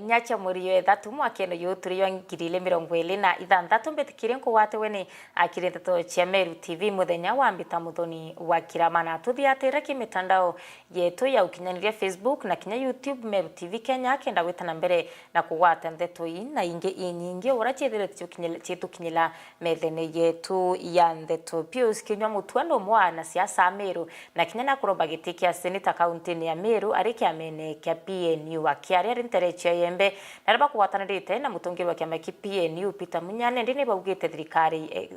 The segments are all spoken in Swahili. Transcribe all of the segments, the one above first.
Nyacha muriyo ethatu mwakeno yuturiyo ngirile mirongo ili na ithanthatu mbitikire nkuwatewe ni akirindeto cia Meru TV muthenya wa mbita muthoni wa kiramana tuthiatira kimitandao yetu ya ukinyaniria Facebook na kinya YouTube Meru TV Kenya kenda gwitana mbere na kugwata ndeto na inge inyingi ura chetu kinyila methene yetu ya ndeto Pius Kinyua Mutwano mwana siasa Meru na kinya na kuroba giti kia seneta kaunti ya Meru arikia mene kia PNU akiaria rintereche yembe naraba kuwatanirite na mutongirwa kia maki PNU Peter Munyane ndini baugite thirikari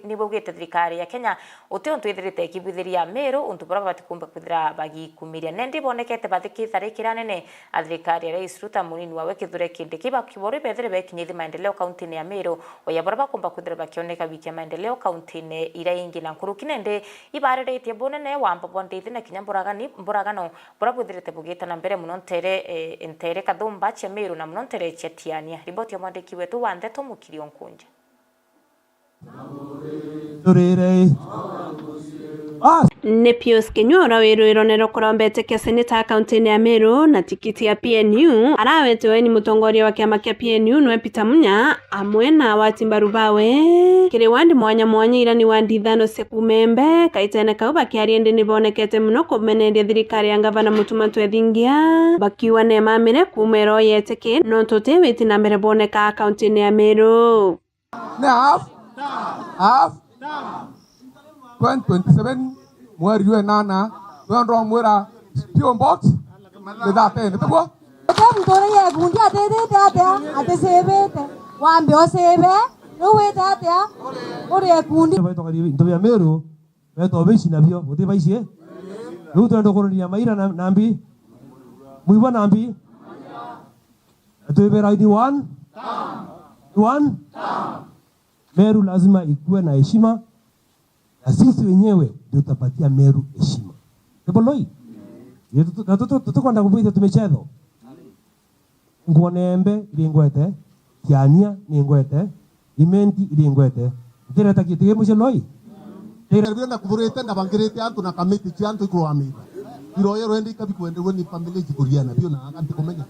ni baugite thirikari ya Kenya utio ntwithirite kibuthiria Meru untu bora batikumba kuthira bagi kumiria nendi bonekete bathikithare kiranene athirikari Rais Ruto munini wawe kithure kindi kiba kibori bethere bekinyithi maendeleo kaunti ya Meru oya bora bakumba kuthira bakioneka wiki maendeleo kaunti ira ingi na nkurukine ndi ibariritie bonene wambo bondithi na kinyamburagano bora buthirite bugita na mbere muno ntere Kadhumba cha Meru na mnontere chetiania riboti ya mwandiki wetu wa Ndeto Mukirio Nkunja. Nĩ Pius Kinyua wĩrũĩro kũrombete kia seneta kaunti ya Meru na tikiti ya PNU arawetwe ni mutongoria wa kiama kia PNU nwe Peter Munya amwe na watimbaru bawe kiri wandi mwanya irani wandi ithano cia kumembe kaitene kau bakiaria ndi nibonekete muno kumeneria thirikari ya gavana Mutuma Twethingia bakiwa ne mamire kumero yeteke no tote weti na mbere boneka kaunti ya Meru na half 2027 mweri we nana ndo mwera pio box le date ne tabo mtore ye gundi ate sebete wambe osebe no we date ore gundi baito kali ndo ya Meru baito beshi na bio ode baisie luto ndo koronia maira nambi muiba nambi atobe ID 1 Meru lazima ikuwe na heshima na sisi wenyewe ndio tutapatia Meru heshima. Keboloi. Tutakwenda kubuita tumechezo. Ngonembe ilingwete, Kiania ilingwete, Imenti ilingwete. Ndireta kitige musheloi. Ndirenda kuburete ndabangirete antu na kamiti chantu ikuramira. Iroyero endi kabikwende weni family jikuriana bio na anti komenya.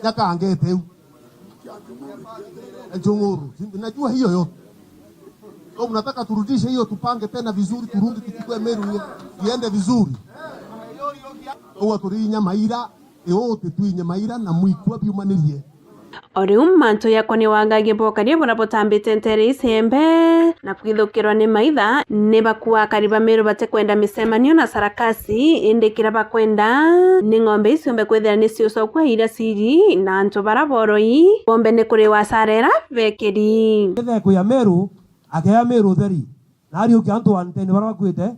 Yaka angete. Njunguru. Najua hiyo yote. Kama mnataka turudishe hiyo tupange tena vizuri turudi tuchukue Meru iende vizuri. Owa turinya maira yote tuinye maira na muikwa biumanirie. Ori manto yako ni wangage bokari burapotambite ntere isembe na kwithukirwa ni maitha ni bakuwa kariba Meru bate kwenda misemanio na sarakasi indikira bakwenda ni ng'ombe icio kwethera ni cio kwa ira siri na anto baraboroi bombe ni kuri wasarera vekeri kethe ku ya Meru akaya Meru theri nari uki antu antene bara bakwite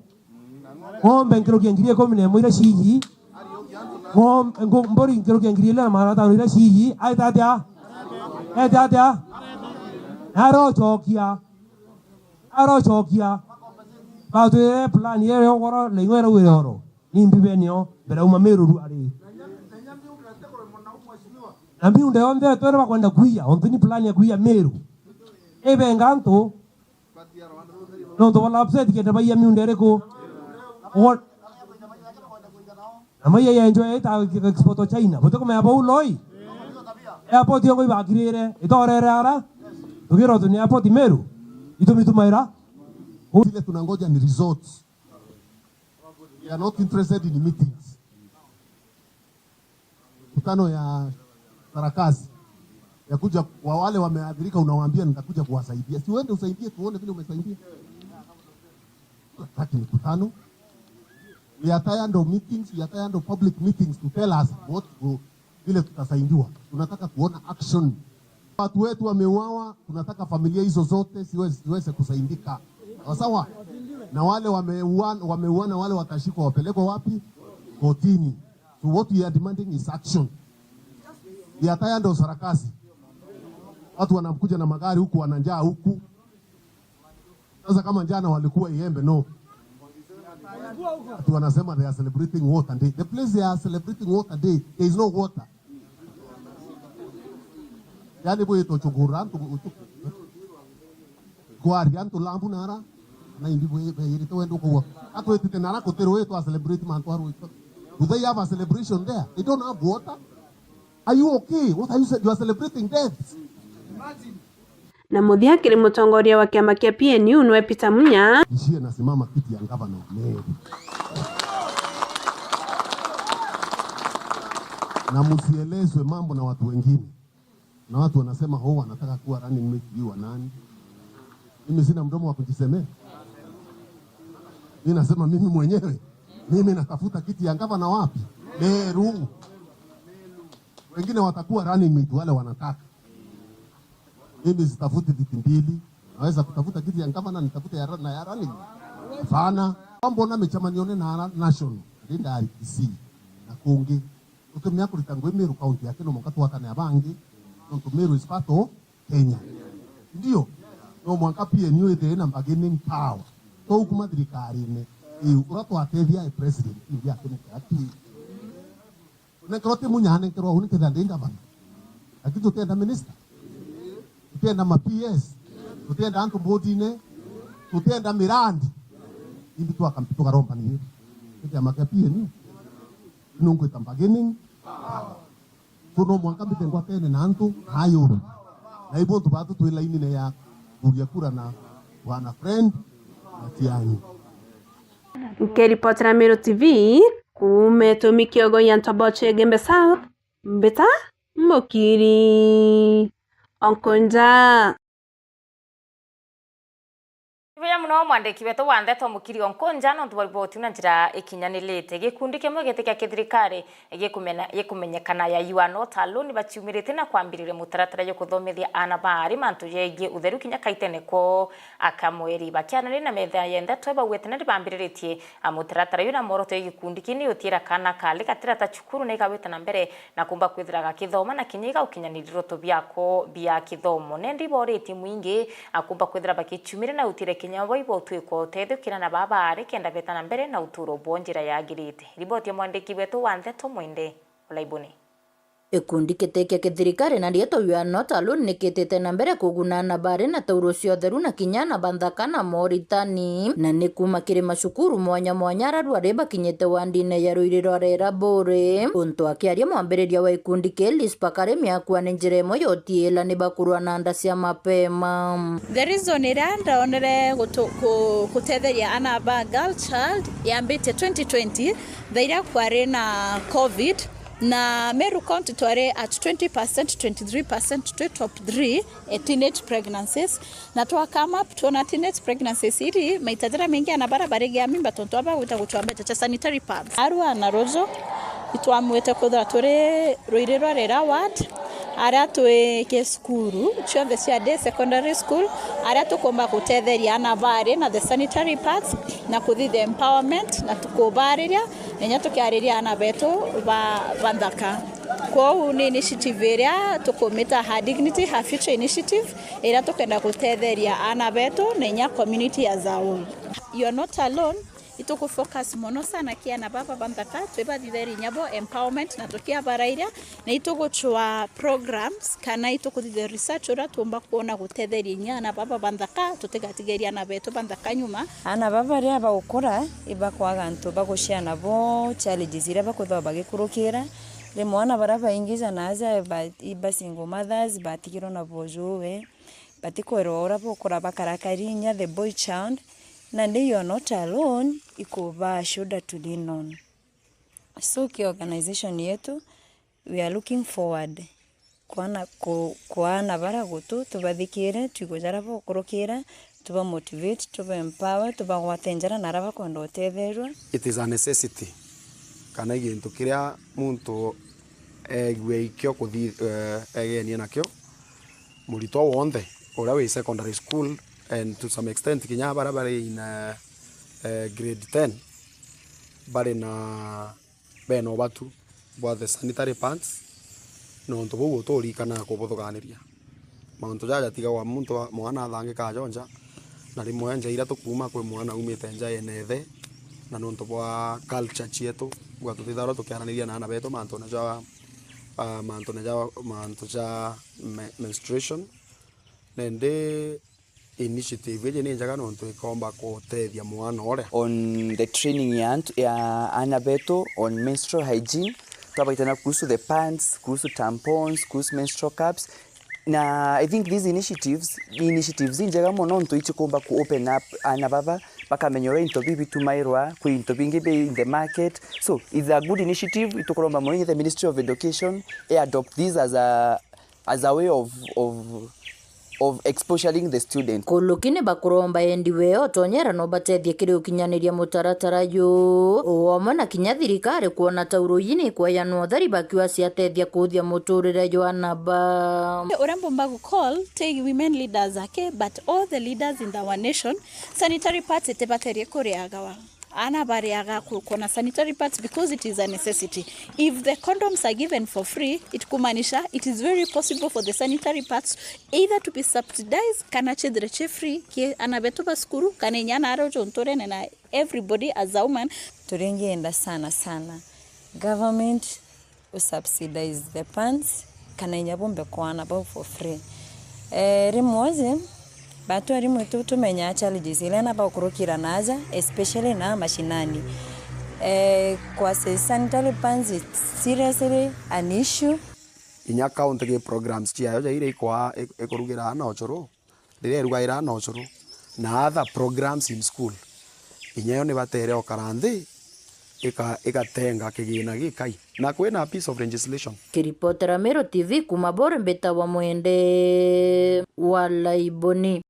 ng'ombe nkiro kiangirie komine moira ciji mbori nkiro kiangirie la mara tano ira ciji aitatia arochokia batwe plan yere okoro lengwera wiroro nimbibenio bera uma Meru ari nambi unde onde twere bakwenda kuia ontini plan ya kuia Meru ebe nganto no to wala upset ke tabaya mi undere ko what amaya ya enjoy ta export to China boto ko me abo loi airport yo ba girere itorere ara tugiro tu ni airport Meru itumaira ile tunangoja ni results. We are not interested in meetings. Mkutano ya sarakasi ya kuja wa wale wameadhirika unawaambia nitakuja kuwasaidia. Si uende usaidie tuone vile umesaidia. Tunataka mkutano. We are tired of meetings, we are tired of public meetings to tell us what vile tutasaidiwa. Tunataka kuona action Watu wetu wameuawa, tunataka familia hizo zote ziweze kusaidika. Sawa? Na wale wameuana wale watashikwa wapelekwa wapi? Kotini. So what we are demanding is action. Ya taya ndo sarakasi. Watu wanakuja na magari huku wananjaa huku. Sasa kama jana walikuwa Iembe no. Watu wanasema they are celebrating water day. The place they are celebrating water day, there is no water. Yani boye to chungura kwa rianto lambu nara na indi boye yiri to wendo ko ato etite nara ko tero to celebrate man to haru. Do they have a celebration there? They don't have water. Are you okay? What are you saying? You are celebrating death. Imagine. Na muthia kiri mutongoria wa kiama kia PNU nwe Peter Munya ishie nasimama kiti ya gavana Meru. Na msielezwe mambo na watu wengine. Na watu wanasema wanataka kuwa running mate wa nani? Mimi sina mdomo wa kujisemea. Mimi nasema mimi mwenyewe. Mimi natafuta kiti ya gavana wapi? Meru. Wengine watakuwa running mate wale wanataka. Mimi sitafuti viti mbili. Naweza kutafuta kiti ya gavana nitafute ya running. Hapana. Mambo na mechamanione na national. Ndinda RPC na kungi. Utumia kulitangwe Meru county yake no mukatu watane abangi. Nonto Meru is part of Kenya. Ndio. No mwaka PNU ite na bargaining power. To kuma thirikari ne. Urato atethia president india kemukati. Nekrote munyane kero huni kedandinga bana. Akitu tenda minister. Tutenda ma PS. Tutenda antu bodine. Tutenda mirandi. Ibi tu akampito karompa ni. Kiti amaka PNU. Nungu itambargaining. Tuno mwaka bitengwa tene na antu hayo. Na ibo tubatu tuela ini na ya kuria kura na wana friend na tiani. Nikiripoti na Meru TV kumetumi Kiogo ya Ntoboche Gembe South Mbita Mukiri Onkonja Ibuya muno mwandiki wetu wa Ndeto Mukiri Onkonja no tubariboti na njira ikinyanilite gikundi kimwe giteka kithirikari gikumenyekana ya You Are Not Alone baciumirite na kwambirire mutaratara yo kuthomithia ana bari mantu yegie utheru kinya kaiteneko akamweri bakianani na metha yenda tweba wetena ribambiritie mutaratara yuna moroto gikundi kini utira kana kali katira ta chukuru na igaweta na mbere na kumba kwithiraga kithoma na kinyiga ukinyaniriro to byako bya kithomo nendi boreti mwingi akumba kwithira bakichumire na utire nyawo ibo twiko tethukira na baba ari kenda betana mbere na uturo bonjira yagirite riboti ya mwandiki wetu wa Ndeto Mwende Olaibuni. Ikundi kiteke kithirikari na rieto You Are Not Alone nikitete na mbere kugunana bare na tauro ciotheru na kinyana banthaka na moritani na nikuma kiri macukuru mwanya mwanya raru areba kinyete wandine ya ruiriro arera bore untu akiaria mwambiriria wa ikundi Kelis pakare miakwa njire imo yotiela ni bakurwa na nda cia mapema. The reason iranda onere kutetheria ana ba girl child yambite 2020 thaira kware na COVID na Meru County tware at 20%, 23% to top 3 teenage pregnancies na twa come up to teenage pregnancies iri maitajira mingi ana barabara ya mimba tonto aba gutagutwamba cha sanitary pads arwa na rozo itwamwete kuthira turi ruiriro rera ward aria twi ke skuru chonde cia day secondary school aria tukomba gutetheria ana bari na the sanitary pads na kuthi the empowerment na tukubariria nenya tukiariria ana betu bandaka kwa ni initiative iria tukumita ha dignity ha future initiative iria tukenda gutetheria ana betu nenya community as a whole. You Are Not Alone ituku focus mono sana kiana baba bandaka twebathitheri nyabo empowerment na tukia barairia na itugu chwa programs kana ituku the research ura tumba kuona gutetheria nyana baba bandaka tutigatigeria na betu bandaka nyuma ana baba ria bagukura ibakwaga ntu baguciana bo challenges ira bakutho bagikurukira le mwana baraba ingiza naza single mothers batikiro na bojuwe batiko ora bokora bakarakarinya the boy child na You Are Not Alone ikuba shoulder to lean on. So ki organization yetu we are looking forward kuana bara gutu tubathikire twigojara bokurukira tuba motivate tuba empower tuba gwatenjara naraba kondo uthetherwa. It is a necessity kana gintu kiria muntu egwe ikyo kuthi egenia nakyo murito wonthe uria wi secondary school and to some extent kinya bara bari in grade 10 bari na beno batu bwa the sanitary pads no nto bo to rikana ko bothoganiria maunto jaja tiga wa muntu mwana thange ka jonja na rimwe nja ira tukuma kwe mwana umite nja yenethe na nonto bwa culture chietu bwa tuthitharo tukiaraniria na beto manto ja menstruation nende initiative ye ni njaga nonto ikomba kutethia mwana ore on the training ya anabeto on menstrual hygiene tabaitana kuhusu the pads, kuhusu tampons, kuhusu menstrual cups. Na I think these initiatives injaga mono nto ichikomba ku open up anababa bakamenyora into bibi tumairwa ku into bingi be in the market. So it's a good initiative. Itokolomba mono the Ministry of Education adopt this as a way of exposing the student. Kulukine bakuromba endiwe otonyera no batethie kiri ukinyaniria mutaratara yu omona kinya thirikari kuona tauro yini kwa yano thari bakiwa ciatethia kuthia muturire Joanna ba urembo mbagu call take women leaders ake but all the leaders in our nation sanitary pads etebaterie kuriagawa ana bariaga kuna sanitary pads because it is a necessity. If the condoms are given for free, it kumanisha it is very possible for the sanitary pads either to be subsidized kana chedreche free ke anabeto baskuru kana nyana aro jontore na everybody as a woman turengeenda sana government subsidize the pads kana nyabombe kwa na for free remoze batu arimu tumenya challenges ile na bakurukira naza especially na mashinani kwa sanitary pads seriously an issue inya county ge programs chia yo ile kwa ekurugira na ochoro dire rugaira na ochoro na other programs in school inya yo ne batere okarande ikatenga kigina gikai na kwena piece of legislation. Kiripotera Meru TV kumabore mbeta wa mwende wa Laiboni.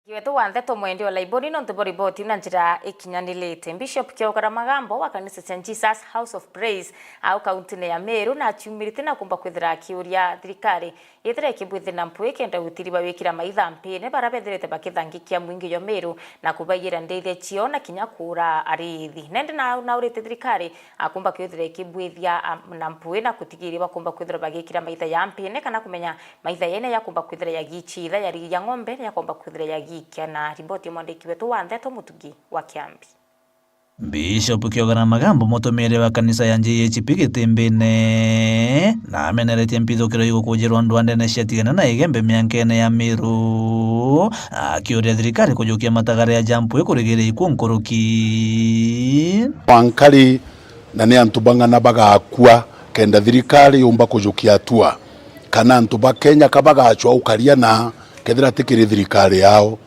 Kiwetu wantheto mwende wa Laiboni no ntuboriboti na njira ikinyanilite. Bishop Kiogora Magambo wa kanisa St Jesus House of Praise au kaunti ya Meru na chumirite na kumba kwithira kiuria thirikari yethire kibwithi na mpwe kenda gutiri bawikira maitha mpine barabetherete bakithangikia mwingi yo Meru na kubayira ndeithe chio na kinya kura arithi nende na urite thirikari akumba kwithira kibwithia na mpwe na kutigiri bakumba kwithira bagikira maitha ya mpine kana kumenya maitha yene yakumba kwithira ya gichitha ya rigi ya ng'ombe yakumba kwithira ya gikia na riboti mwandiki wetu wantheto mutugi wa Kiambi. Bishop Kiogora Magambo mutumire wa kanisa ya JHP Gitembene na ameneretie mpithukiro igukujirwa ndwande na ciatigana na igembe miankene ya Meru akiuria thirikari kujukia matagara ya jampu ikurigire ikuo nkuruki wankari na ne antu bangana bagakua kenda thirikari yumba kujukia atua kana antu ba Kenya kabagachwa ukaria na kethira tikiri thirikari yao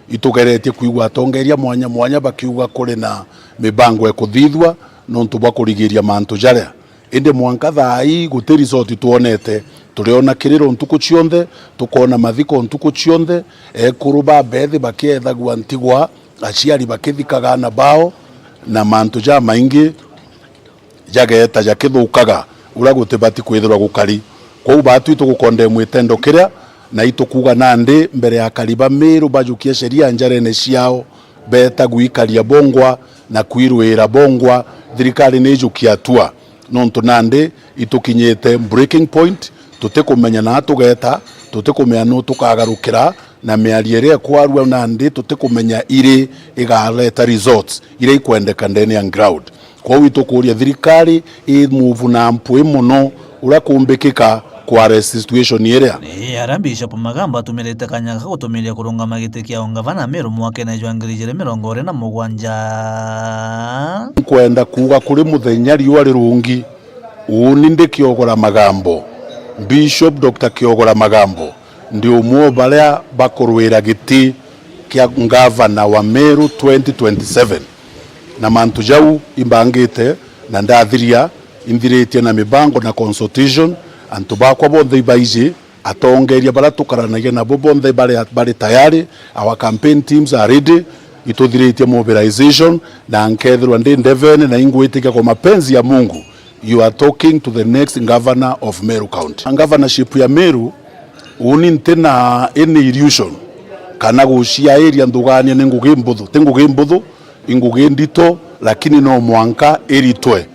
itugeretie kuigwa atongeria mwanya bakiuga kuri na mibango ekuthithwa no ntubwa kurigiria mantu jaria inde mwanka thai guti resort tuonete turiona kiriro ntuku chionthe tukona mathiko ntuku chionthe ekuruba bethi bakiethagwa ntigwa aciari bakithikaga na bao na mantu ja maingi jageta jakithukaga ura gutibati kwithirwa gukari kwa batu itugukonde mwitendo kiria na itukuga nande mbere ya kariba Meru bajukia sheria njarene ciao beta guikaria bongwa na kwirwira bongwa thirikari ni jukia atua nonto nande itukinyete breaking point tutekumenya na tugeta tutekumenya no tukagarukira na miariere kwarwa nande tutekumenya iri igaleta results ire ikwendeka ndene ya ground kwa witukuria thirikari i move na mpwe muno ura kumbikika kwa situation area ni arambi Bishop Magambo atumirite kanyaga gutumiria kurungama giti kia ongavana Meru mwaka na jwangirije 27 kwenda kuga kuri muthenya riwa rirungi uni ndi Kiogora Magambo Bishop Dr. Kiogora Magambo ndi umwe baria bakurwira giti kia ngavana wa Meru 2027 na mantu jau imbangite na ndathiria indiritie na mibango na consultation antu bakwa bonthe baije atongeria bara tukaranagia na bonthe bari tayari our campaign teams are ready ituthiritie mobilization na nkethirwa ndi ndevene na ingwitika kwa mapenzi ya Mungu you are talking to the next governor of Meru County. Governorship ya Meru uni ntena any illusion kana gucia area ndugania ni ngugi mbuthu tingugi mbuthu ingugi ndito lakini no mwanka eritwe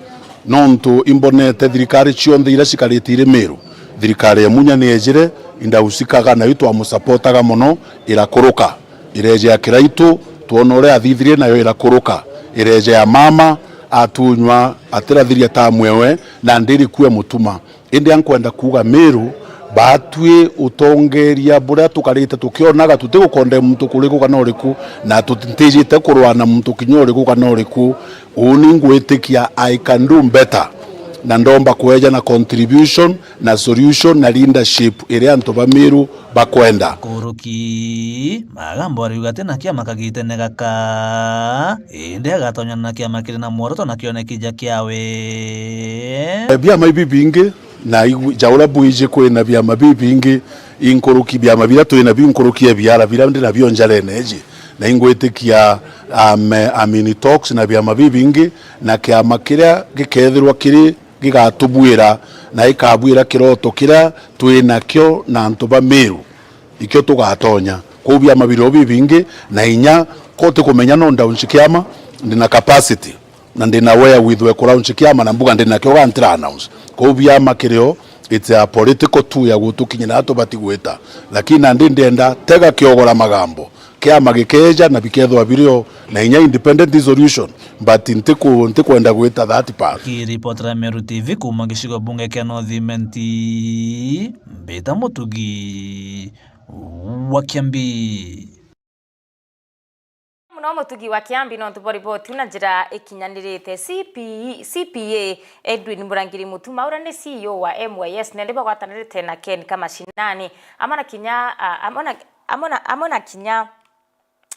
nontu imbonete thirikari cionthe ira cikaritire Meru thirikari ya munya ni ejire indahusikaga na itwa musapotaga muno irakuruka ireje ya kiraitu tuonore athithirie nayo irakuruka ireje ya mama atunywa atirathiria ta mwewe na ndiri kuwe mutuma indi ankwenda kuga Meru batwe utongeria buria tukarite tukionaga tutigukonde muntu kuriku kana uriku na tutintijite kurwana muntu kinyoriku kana uriku uni ngwitikia I can do better na ndomba kueja na contribution na solution na leadership iri antu ba Meru bakwenda kuruki magambo ariuga tena kiama kagitene gaka indi agatonya na kiama kiri na muoroto na kione kija kiawe biama bingi na jaula buije kwena biama bingi inkuruki biama bira twina binkuruki biara bira ndi na bionjale neji na ingwetikia amini talks na biama bingi na kiama kiria gikethirwa kiri gigatubwira na ikabwira kiroto kira twina kyo na antuba Meru ikyo tugatonya ko biama biro bingi na inya kote kumenya no ndaunchikiama ndina capacity na ndina where with we kuraunchikiama na mbuga ndina kyo gantira announce ko biama kirio it's a political tool ya gutukinyira ato batigweta lakini ndenda tega kiogora magambo kiama gikeja na bikethwa birio na inya independent solution but ntikwenda gwita that part. Kiripotera Meru TV kuma gicigo bunge kia Northimenti Mbita Mutugi wa Kiambi. Muno Mutugi wa Kiambi no tuboriboti na njira ikinyanirite CPA Edwin Murangiri Mutuma ura ni CEO wa MYS nende bagwatanirite na Ken Kamashinani amana kinya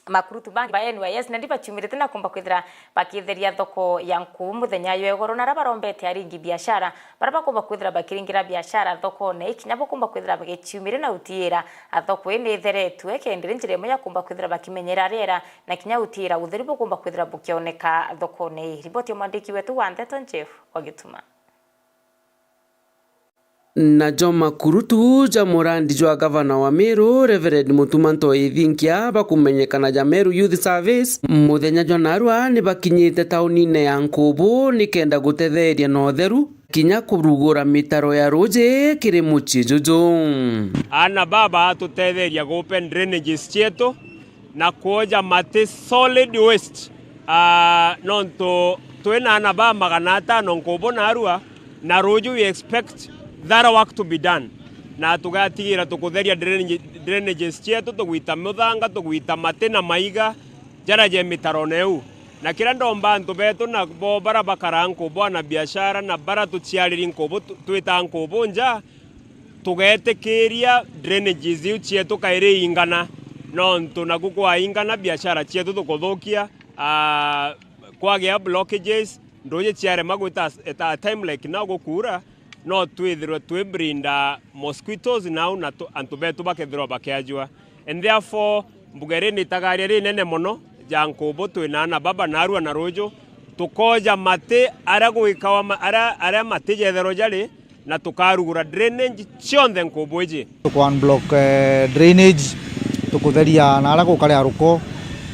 makurutu bangi ba NYS na ndiba chumirite na kumba kwithira bakitheria thoko ya Nkubu muthenya yegoro na rabarombete aringi biashara baraba kumba kwithira bakiringira biashara thoko ne ikinyabo kumba kwithira bagechumire na utiira thoko ene theretwe kendire njire moya kumba kwithira bakimenyera rera na kinya utiira utheribo kumba kwithira bukioneka thoko ne riboti mwandiki wetu wa Ndeto Jeff Wagituma na Joma Kurutu ja murandi jwa gavana wa Meru Reverend Mutuma Ntoi bakumenyekana ja Meru Youth Service muthenya jwa narua ni bakinyite taunine ya Nkubu nikenda gutetheria na utheru kinya kurugura mitaro ya ruje kiri muchijuju ana baba atutetheria open drainages chetu na kuoja mate solid waste nonto twena ana baba maganata no Nkubu narua na ruju we expect that work to be done na tugatigira tukutheria drainages chetu tugwita muthanga tugwita mate na maiga jaraje mitaro neu na kira ndomba antu betu na bo bara bakara Nkubu na biashara na bara tuchiariri Nkubu twita Nkubu nja tugetekeria drainages iu chetu kaire ingana nontu na gukwa ingana biashara chetu tukuthukia kwagia blockages ndoje chiare magwita at a time like now gukura no twithirwe twibrinda mosquitoes now na antu betu bakethirwa bakiajua and therefore mbugere ni tagaria ri nene muno ja Nkubu twinana baba narua na rojo tukoja mate ara gwikawa ara mate jethero jari na tukarugura drainage cionthe Nkubu iji tuko unblock drainage tukutheria na ara gukare aruko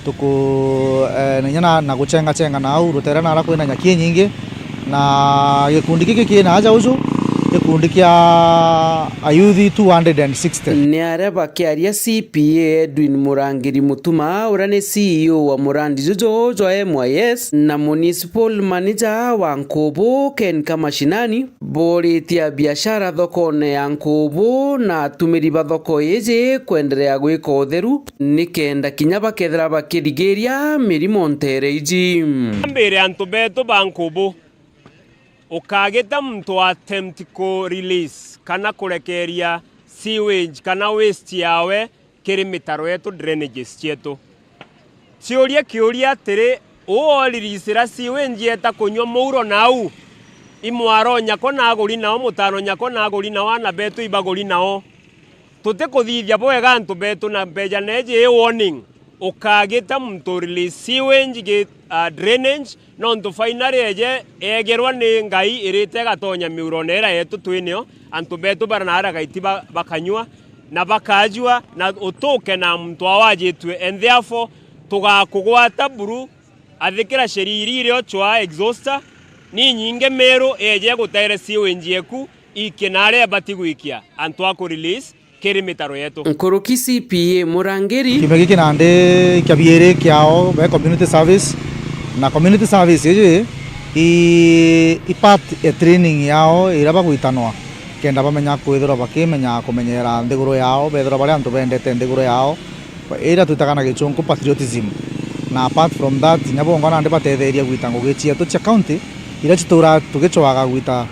tuku nyana na guchenga na au rutera na ara kwina nyaki nyingi na gikundi giki kina aja uju gikundi kia ayuthi 260 ni areba kiaria CPA Edwin Murangiri Mutuma ura ni CEO wa murandi jujo jwa MYS na municipal manager wa Nkubu Ken Kamashinani boritia biashara thokone ya Nkubu na tumiriba thoko iji kwenderea gwika utheru nikenda kinya bakethira bakirigiria mirimo ntere iji mbere antu betu ba Nkubu ukageta mtu attempt ko release kana kurekeria sewage kana waste yawe kiri mitaro yetu drainages chetu kiuria atiri release sewage yeta kunywa muuro nau imwaro nyako naguri nao mutano nyako naguri nao ana betu ibaguri nao tutikuthithia bwega antu betu na mbeja neje warning ukagita muntu release sewage ge drainage no ntu finally eje egerwa ni ngai irite gatonya miuronera yetu twinio antu betu baranara gaitiba bakanywa na bakajua na utoke na mtu awajitwe and therefore tugakugwata buru athikira sheriri rio chwa exhauster ni nyinge mero eje gutere sewage yeku ikenare batigwikia antu ako release kerimitaro yetu Nkoroki CPA Murangeri kimegi kinande kabiere kyao be community service na community service yeje part e training yao iraba kuitanwa kenda bamenya kwithira bakimenya kumenyera ndiguru yao bethira bari antu bendete ndiguru yao ira tutakana gichunku patriotism na apart from that nyabongo nande batetheria gwitango gichia tu county ira chitura tugichwaga gwita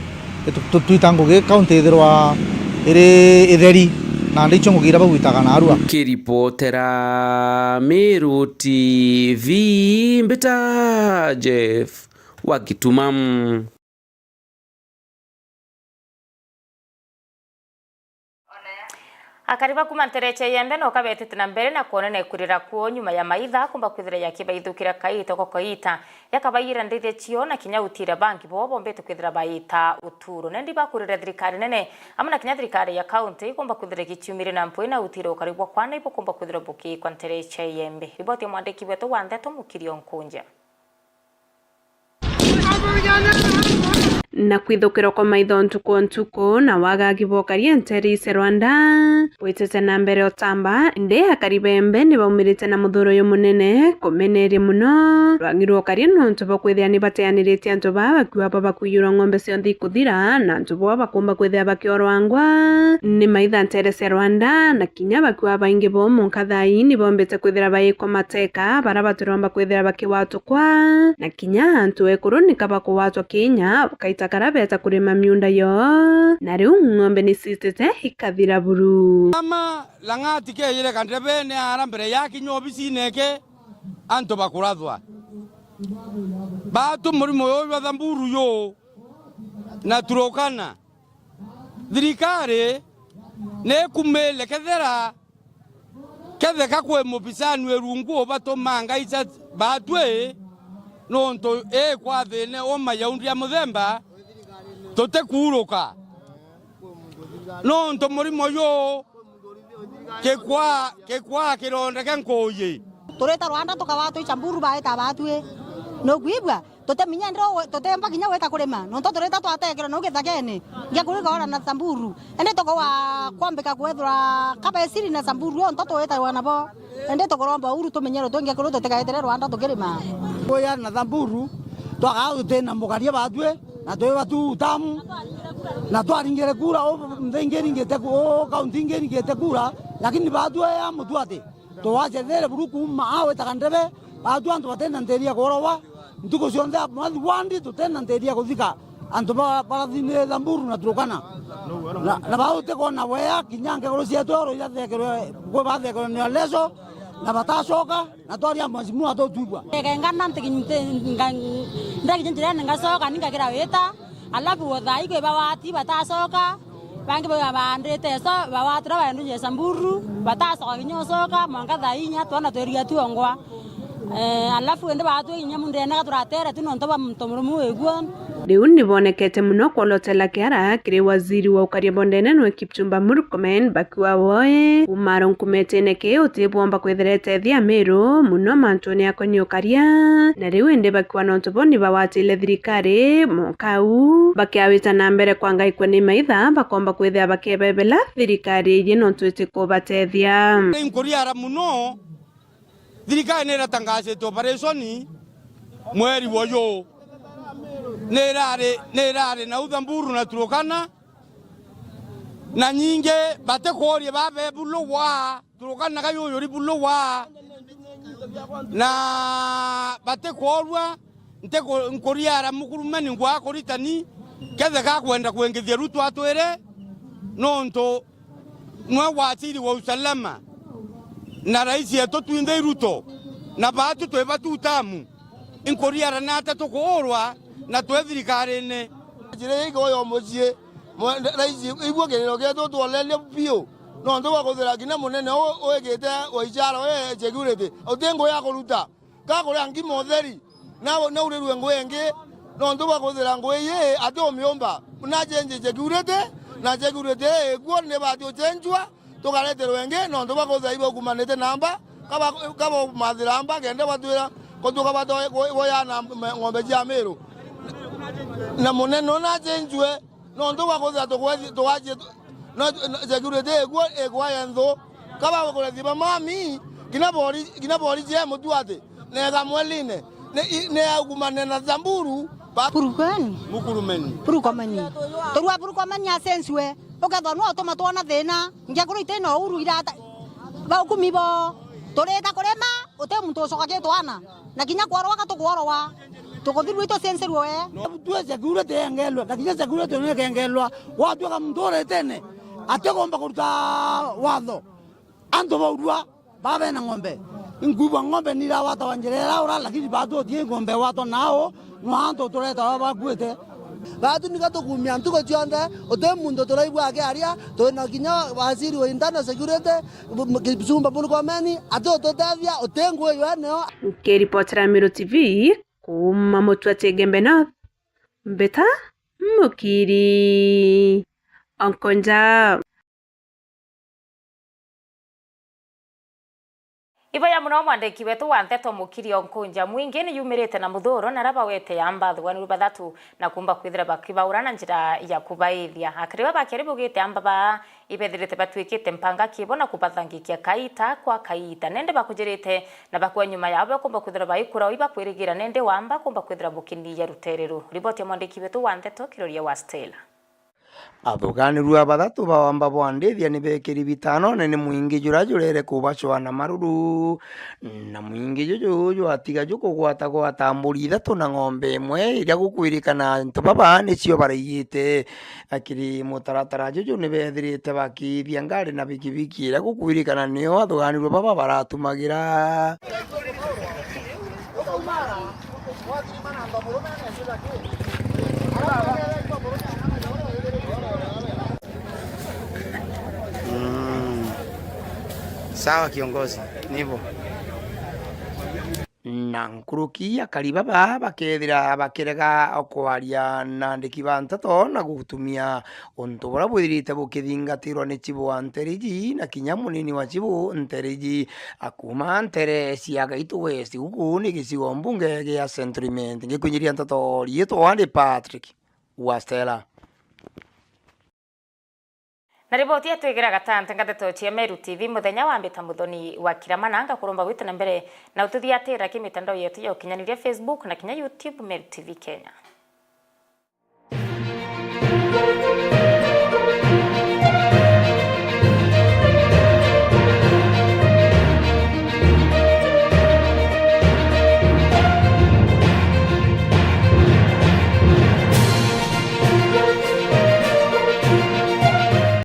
tuitango ge county ithirwa iri itheri na ndicho ngugira bagwitaga na arua kiripotera Meru TV Mbita Jeff Wagitumam. Akariba kumantereche yembe no kabetete na mbere na kuonene kurira kuo nyuma ya maitha kumba kwithira yakibaithukira kaita ko kaita yakabaira ndithe chio na kinya utira banki bobo mbetu kwithira baita uturo nendi bakurira thirikari nene amana kinya thirikari ya county kumba kwithira gichumire na mpwina utiro karibwa kwana ipo kumba kwithira buki kwa ntereche yembe riboti mwandiki wetu wande to mukirio nkunja na kwithukira kwa maitho ntuku na wagagi bokaria nterise Rwanda witete na mbere otamba ndi akaribembe ni baumirite na muthuro yo munene kumenerie muno rwangirwo karia nontu bakwithia ni bateaniritie antu bakiwa bakuyura ng'ombe cionthe ikuthira na antu bakumba kwithia bakiorwangwa ni maitha nterese Rwanda na kinya bakiwa baingi bo munkathai ni bombete kwithira baiko mateka bara baturomba kwithira bakiwatukwa na kinya antu ekuru ni kabakuwatwa Kenya bakaita karabeta kurima miunda yo na riu ng'ombe ni sitete hikathira buru ama langati ke yire kandebe ne arambere yaki nyobisi neke anto bakurathwa batu murimo yo bathamburu yo na turokana thirikari ne kumele kethera ketheka kwe mupisanu erungu batomanga isa batwe nonto kwa thene o mayaundi ya muthemba tote kuruka nonto murimo yo kekwa kironda kenkoye tureta Rwanda tukawatu ichamburu baita batwe no gwibwa tote minyandro tote mbakinya weta kurema nonto tureta twatekera no githakene ngia kurika ora na samburu ende toko wa kwambika kwethura kabesiri na samburu onto tweta wana bo ende tokoromba uru tumenyero tongia kuru tutekaetere Rwanda tukirima oya na samburu twagau tena mugaria batwe na toya tu tamu na twaringere kura o mthengeringe o kaunti ngeringe kura lakini batwe ya mutwate twaje there buruku maawe takandebe batwe antu batena nteria korowa ntuko cionthe mwathi wandi tutena nteria kuthika antu barathine thamburu na turukana na baute kona wea kinyange koro cia toro ya thekero ko bathekero ni leso na batacoka na twaria mazimu atotugwa ngana ndaki njira ngacoka ningagira wita alafu wothai kwe bawati batacoka bangi bandite so bawatira bandu je samburu batacoka kinyocoka mwanga thainya twana tweria tuongwa alafu ende batu inyamunde na turatera tunonto bamtomurumu egwa riu nibonekete muno kwolotela kiara kiri waziri wa ukaria bondene no Kipchumba Murkomen bakiwa woe umaro nkumeteneke utibomba kwetherete thia Meru muno mantoni akonyo karia na riu ende bakiwa nonto boni bawatile thirikari mukau bakiawita na mbere kwanga ikweni maitha bakomba kwethia bakebebela thirikari ye nonto itiko batethia inkoriara muno thirikari nera tangazetwe operation mweri woyo nerare na uthamburu na turukana na nyinge bate korie babe bulowa turukana kayo yori bulowa na bate korwa nteko nkoriara mukurumani ngwa koritani kethe ka kwenda kwengithia rutu atwere nonto mwa watiri wa usalama na rais yetu twinde ruto na batu tweba tutamu inkoriara na tatu korwa na twethirikari ne jire igo yo mucie rais igwo gerero geto twolele pio no ndo bakothera kina munene oegete oicharo security otengo ya koruta ka kore angi motheri na ureru ngwenge no ndo bakothera ngweye ate omiomba na change security na security egwo ne batio chenjwa tukarete rwenge no ndo bakothera ibo kumanete namba kaba mathiramba gende batwira kotuka bato goya na ng'ombe cia Meru na munene na chenjwe no ndo bakothera tuwaje no security egwo yendo kaba bakore thiba mami gina bori je mutuate nega mweline ne agumane na Samburu Purukomani torua purukomani asenswe ogatho no toma twana thina ngekuru iteno uru irata ba ukumibo toreta korema ote muntu soka ke twana na kinya kwarwa katugorwa tukothirwe to senserwe tuwe security engelwa kakinya security ne kengelwa watu kamndore tene ategomba kuruta watho ando baurua babe na ng'ombe ingubwa ng'ombe nira wata wanjerera ora lakini bado tie ng'ombe wato nao mwanto toreta bakwete batu nikatokumia ntuko chionde ote mundo toraibwa ake aria to na kinya waziri wa internal security kibsumba Purukomani ato totavia otengwe yone Kiripotera Meru TV kuma Mutwate Gembe North Mbeta Mukiri Onkonja Iba ya muno mwandiki wetu wa Nteto Mukiri Onkonja mwingi ni yumirite na muthuro na raba wete yamba thwani bathatu na kumba kwithira bakibaurana njira ya kubaithia akiriwa bakiribugite amba ba ibethirite batwikite mpanga kibona kubathangikia kaita kwa kaita nende bakujirite na bakwa nyuma yabo kumba kwithira baikura iba kwirigira nende wamba kumba kwithira bukini ya rutereru riboti ya mwandiki wetu wa Nteto Kiroria wa Stella Athuganirua bathatu bawamba bwandithia ni bekiri bitano nene mwingi jurajurere kubacwana maruru na mwingi juju atiga gwata mburi ithatu na ng'ombe imwe iria gukwirikana ntu baba nicio baraigite akiri mutaratara juju ni bethirite bakithia ngari na bikibiki iria gukwirikana nio athuganirua baba baratumagira Sawa kiongozi, nivo. Na nkurukia karibaba bakethira bakirega okwaria na ndiki ba Nteto na gutumia untu bora bwirite bukithingatirwa ni chibu wa Nteriji na kinya munini wa chibu Nteriji akuma Ntere Siaga Itu West guku ni gicigo mbunge gia Centriment gikunyiria Nteto rietwa ndi Patrick wa Stella. Na riboti yetu igira gatante Nteto cia Meru TV muthenya wa mbita muthoni wa kiramananga kurumba gwitu na mbere na ututhia atira kimitandao yetu ya ukinyaniria Facebook na kinya YouTube Meru TV Kenya.